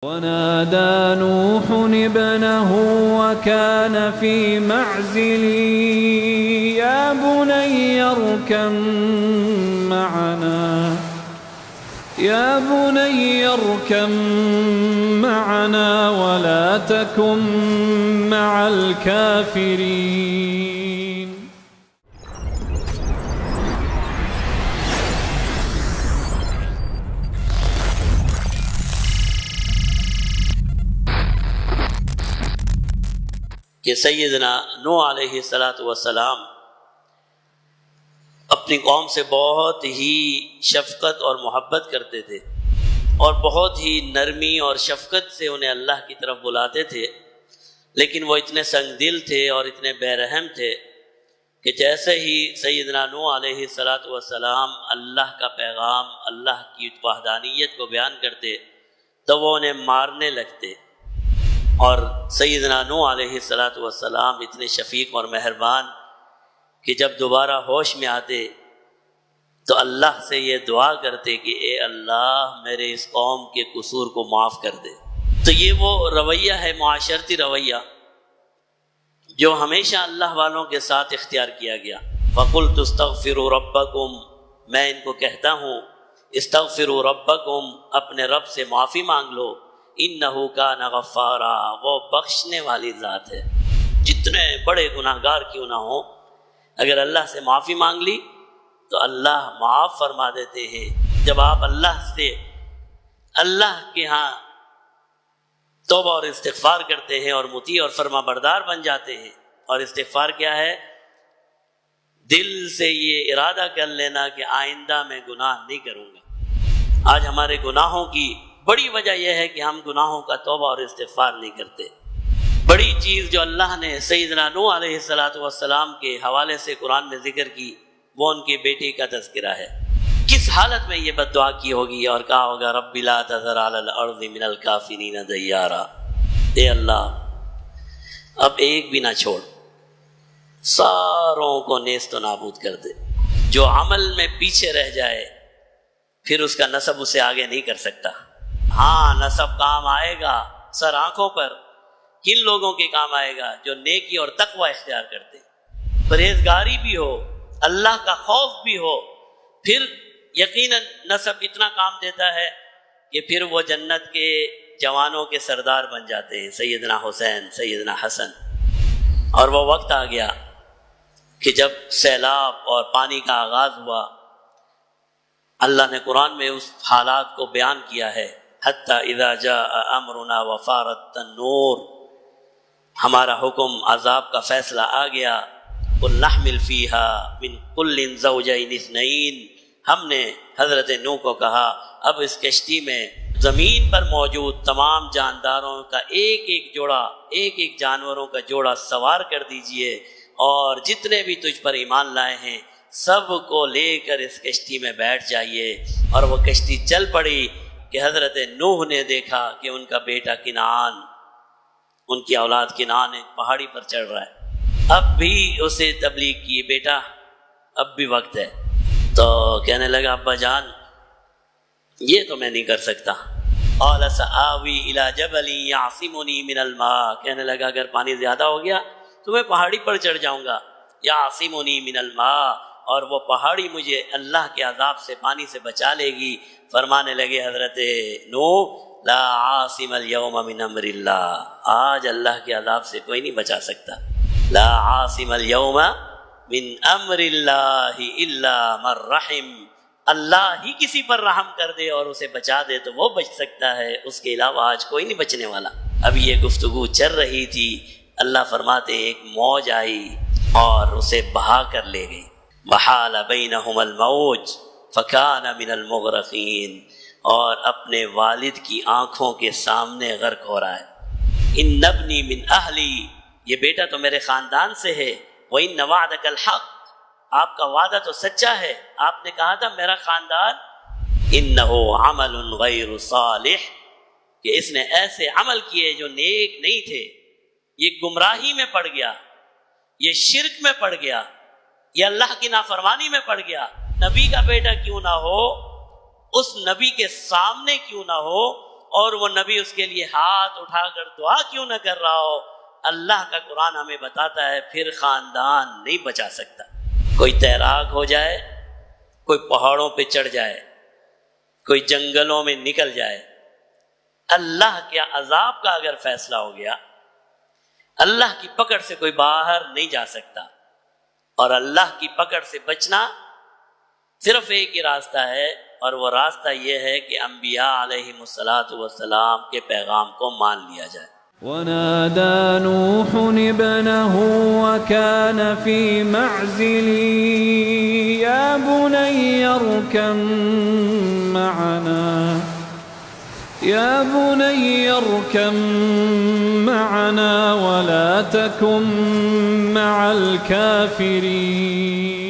ونادى نوح ابنه وكان في معزل يا بني اركب معنا ولا تكن مع الكافرين. کہ سیدنا نوح علیہ السلام اپنی قوم سے بہت ہی شفقت اور محبت کرتے تھے اور بہت ہی نرمی اور شفقت سے انہیں اللہ کی طرف بلاتے تھے، لیکن وہ اتنے سنگ دل تھے اور اتنے بے رحم تھے کہ جیسے ہی سیدنا نوح علیہ السلام اللہ کا پیغام، اللہ کی وحدانیت کو بیان کرتے تو وہ انہیں مارنے لگتے. اور سیدنا نوح علیہ السلام اتنے شفیق اور مہربان کہ جب دوبارہ ہوش میں آتے تو اللہ سے یہ دعا کرتے کہ اے اللہ میرے اس قوم کے قصور کو معاف کر دے. تو یہ وہ رویہ ہے، معاشرتی رویہ، جو ہمیشہ اللہ والوں کے ساتھ اختیار کیا گیا. فَقُلْتُ اسْتَغْفِرُوا رَبَّكُمْ، میں ان کو کہتا ہوں استغفروا ربکم، اپنے رب سے معافی مانگ لو، انہ کان غفارا، وہ بخشنے والی ذات ہے. جتنے بڑے گناہگار کیوں نہ ہوں، اگر اللہ سے معافی مانگ لی تو اللہ معاف فرما دیتے ہیں. جب آپ اللہ کے ہاں توبہ اور استغفار کرتے ہیں اور مطیع اور فرما بردار بن جاتے ہیں. اور استغفار کیا ہے؟ دل سے یہ ارادہ کر لینا کہ آئندہ میں گناہ نہیں کروں گا. آج ہمارے گناہوں کی بڑی وجہ یہ ہے کہ ہم گناہوں کا توبہ اور استغفار نہیں کرتے. بڑی چیز جو اللہ نے سیدنا نوح علیہ السلام کے حوالے سے قرآن میں ذکر کی وہ ان کی بیٹی کا تذکرہ ہے. کس حالت میں یہ بد دعا کی ہوگی اور کہا ہوگا رب لا تذر علی الارض من الکافرین دیارا، اے اللہ اب ایک بھی نہ چھوڑ، ساروں کو نیست و نابود کر دے. جو عمل میں پیچھے رہ جائے پھر اس کا نسب اسے آگے نہیں کر سکتا. ہاں نسب کام آئے گا سر آنکھوں پر. کن لوگوں کے کام آئے گا؟ جو نیکی اور تقوی اختیار کرتے، پرہیزگاری بھی ہو، اللہ کا خوف بھی ہو. پھر یقیناً نسب اتنا کام دیتا ہے کہ پھر وہ جنت کے جوانوں کے سردار بن جاتے ہیں، سیدنا حسین، سیدنا حسن. اور وہ وقت آ گیا کہ جب سیلاب اور پانی کا آغاز ہوا، اللہ نے قرآن میں اس حالات کو بیان کیا ہے. حتی اذا جاء امرنا وفارت النور، ہمارا حکم عذاب کا فیصلہ آ گیا. قل نحمل فیہا من کل زوجین اثنین، ہم نے حضرت نوح کو کہا اب اس کشتی میں زمین پر موجود تمام جانداروں کا ایک ایک جانوروں کا جوڑا سوار کر دیجئے، اور جتنے بھی تجھ پر ایمان لائے ہیں سب کو لے کر اس کشتی میں بیٹھ جائیے. اور وہ کشتی چل پڑی کہ حضرت نوح نے دیکھا کہ ان کا بیٹا کنعان، ان کی اولاد کنعان ایک پہاڑی پر چڑھ رہا ہے. اب بھی اسے تبلیغ کی، بیٹا اب بھی وقت ہے. تو کہنے لگا ابا جان یہ تو میں نہیں کر سکتا. قال سآوی الی جبل یعصمنی من الماء، کہنے لگا اگر پانی زیادہ ہو گیا تو میں پہاڑی پر چڑھ جاؤں گا. یعصمنی من الماء، اور وہ پہاڑی مجھے اللہ کے عذاب سے، پانی سے بچا لے گی. فرمانے لگے حضرت نوح لا عاصم اليوم من امر اللہ، آج اللہ کے عذاب سے کوئی نہیں بچا سکتا. لا عاصم اليوم من امر اللہ الا من رحم، اللہ ہی کسی پر رحم کر دے اور اسے بچا دے تو وہ بچ سکتا ہے، اس کے علاوہ آج کوئی نہیں بچنے والا. اب یہ گفتگو چل رہی تھی، اللہ فرماتے ایک موج آئی اور اسے بہا کر لے گئی. وحال بینہم الموج فکان من المغرقین، اور اپنے والد کی آنکھوں کے سامنے غرق ہو رہا ہے. ان ابنی من اہلی، یہ بیٹا تو میرے خاندان سے ہے. وَإِنَّ وَعْدَكَ الْحَقِّ، آپ کا وعدہ تو سچا ہے، آپ نے کہا تھا میرا خاندان. إِنَّهُ عَمَلٌ غَيْرُ صَالِحٍ، کہ اس نے ایسے عمل کیے جو نیک نہیں تھے. یہ گمراہی میں پڑ گیا، یہ شرک میں پڑ گیا، یہ اللہ کی نافرمانی میں پڑ گیا. نبی کا بیٹا کیوں نہ ہو، اس نبی کے سامنے کیوں نہ ہو، اور وہ نبی اس کے لیے ہاتھ اٹھا کر دعا کیوں نہ کر رہا ہو؟ اللہ کا قرآن ہمیں بتاتا ہے پھر خاندان نہیں بچا سکتا۔ کوئی تیراک ہو جائے، کوئی پہاڑوں پہ چڑھ جائے، کوئی جنگلوں میں نکل جائے، اللہ کے عذاب کا اگر فیصلہ ہو گیا، اللہ کی پکڑ سے کوئی باہر نہیں جا سکتا۔ اور اللہ کی پکڑ سے بچنا صرف ایک ہی راستہ ہے، اور وہ راستہ یہ ہے کہ انبیاء علیہم السلام کے پیغام کو مان لیا جائے۔ ونادى نوح ابنه وكان في معزل يا بني اركب معنا ولا تكن مع الكافرين